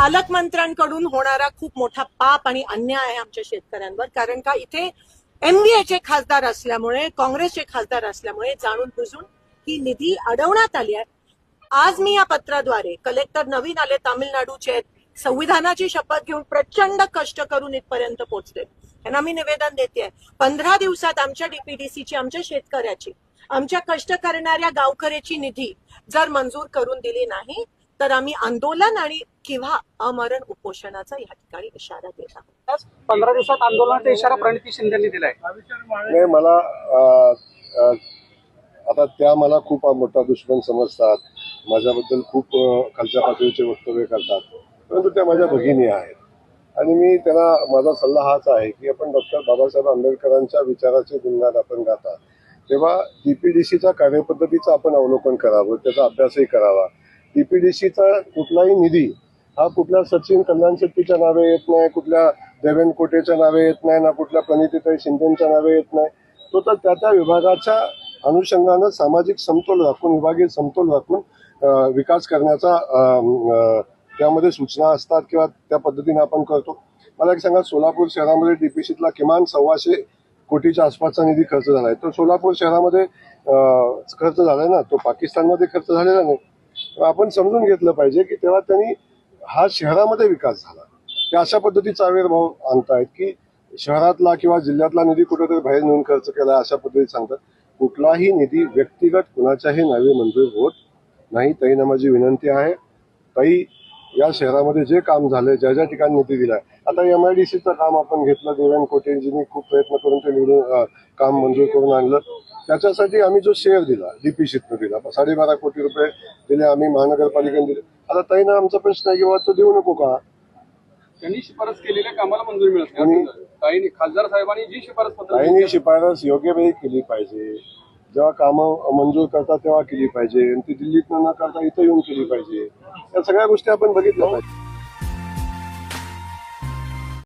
पालकमंत्र्यांकडून होणारा खूप मोठा पाप आणि अन्याय आहे आमच्या शेतकऱ्यांवर. कारण का इथे एमडीएचे खासदार असल्यामुळे, काँग्रेसचे खासदार असल्यामुळे जाणून बुजून ही निधी अडवण्यात आली आहे. आज मी या पत्राद्वारे कलेक्टर नवीन आले तामिळनाडूचे, संविधानाची शपथ घेऊन प्रचंड कष्ट करून इथपर्यंत पोहोचले. त्यांना मी निवेदन देते, 15 दिवसात आमच्या डीपीडीसीची, आमच्या शेतकऱ्याची, आमच्या कष्ट करणाऱ्या गावकऱ्याची निधी जर मंजूर करून दिली नाही तर आम्ही आंदोलन आणि किंवा अमरण उपोषणाचा या ठिकाणी इशारा देत आहोत. 15 दिवसात आंदोलनाचा इशारा प्रणिती शिंदेंनी दिलाय. नाही, मला आता त्या मला खूप मोठा दुश्मन समजतात, माझ्याबद्दल खूप खालच्या पातळीचे वक्तव्य करतात, परंतु त्या माझ्या भगिनी आहेत आणि मी त्यांना माझा सल्ला हाच आहे की आपण डॉक्टर बाबासाहेब आंबेडकरांच्या विचाराचे गुणगान आपण गाता तेव्हा डीपीडीसीच्या कार्यपद्धतीचं आपण अवलोकन करावं, त्याचा अभ्यासही करावा. डीपीडीसीचा कुठलाही निधी हा कुठल्या सचिन कल्याण शेट्टीच्या नावे येत नाही, कुठल्या देवेंद्र कोटेच्या नावे येत नाही, ना कुठल्या प्रणितीताई शिंदेच्या नावे येत नाही. तो तर त्या विभागाच्या अनुषंगानं सामाजिक समतोल राखून, विभागीय समतोल राखून विकास करण्याचा त्यामध्ये सूचना असतात किंवा त्या पद्धतीने आपण करतो. मला एक सांगा, सोलापूर शहरामध्ये डीपीसीतला किमान 125 कोटीच्या आसपासचा निधी खर्च झालाय. तो सोलापूर शहरामध्ये खर्च झालाय ना, तो पाकिस्तानमध्ये खर्च झालेला नाही. आपण समजून घेतलं पाहिजे की तेव्हा त्यांनी हा शहरामध्ये विकास झाला. ते अशा पद्धतीचा आविर्भाव आणतायत की शहरातला किंवा जिल्ह्यातला निधी कुठेतरी बाहेर नेऊन खर्च केला अशा पद्धतीत सांगतात. कुठलाही निधी व्यक्तिगत कुणाच्याही नावे मंजूर होत नाही. ताईंना माझी विनंती आहे, ताई या शहरामध्ये जे काम झालंय, ज्या ज्या ठिकाणी निधी दिलाय, आता MIDCचं काम आपण घेतलं, देवेंद्र कोटेजींनी खूप प्रयत्न करून ते निवडून काम मंजूर करून आणलं. त्याच्यासाठी आम्ही जो शेअर दिला डीपीसीतनं दिला, 12.5 कोटी रुपये दिले आम्ही, महानगरपालिकेने दिले. आता ताईंना आमचा प्रश्न आहे की बाबा तो देऊ नको का? त्यांनी शिफारस केलेल्या कामाला मंजुरी मिळत नाही. ताईंनी, खासदार साहेबांनी जी शिफारस ताईंनी शिफारस योग्य वेळी केली पाहिजे. जेव्हा कामं मंजूर करतात तेव्हा केली पाहिजे आणि ती दिल्लीत न करता इथं येऊन केली पाहिजे. या सगळ्या गोष्टी आपण बघितल्या पाहिजे.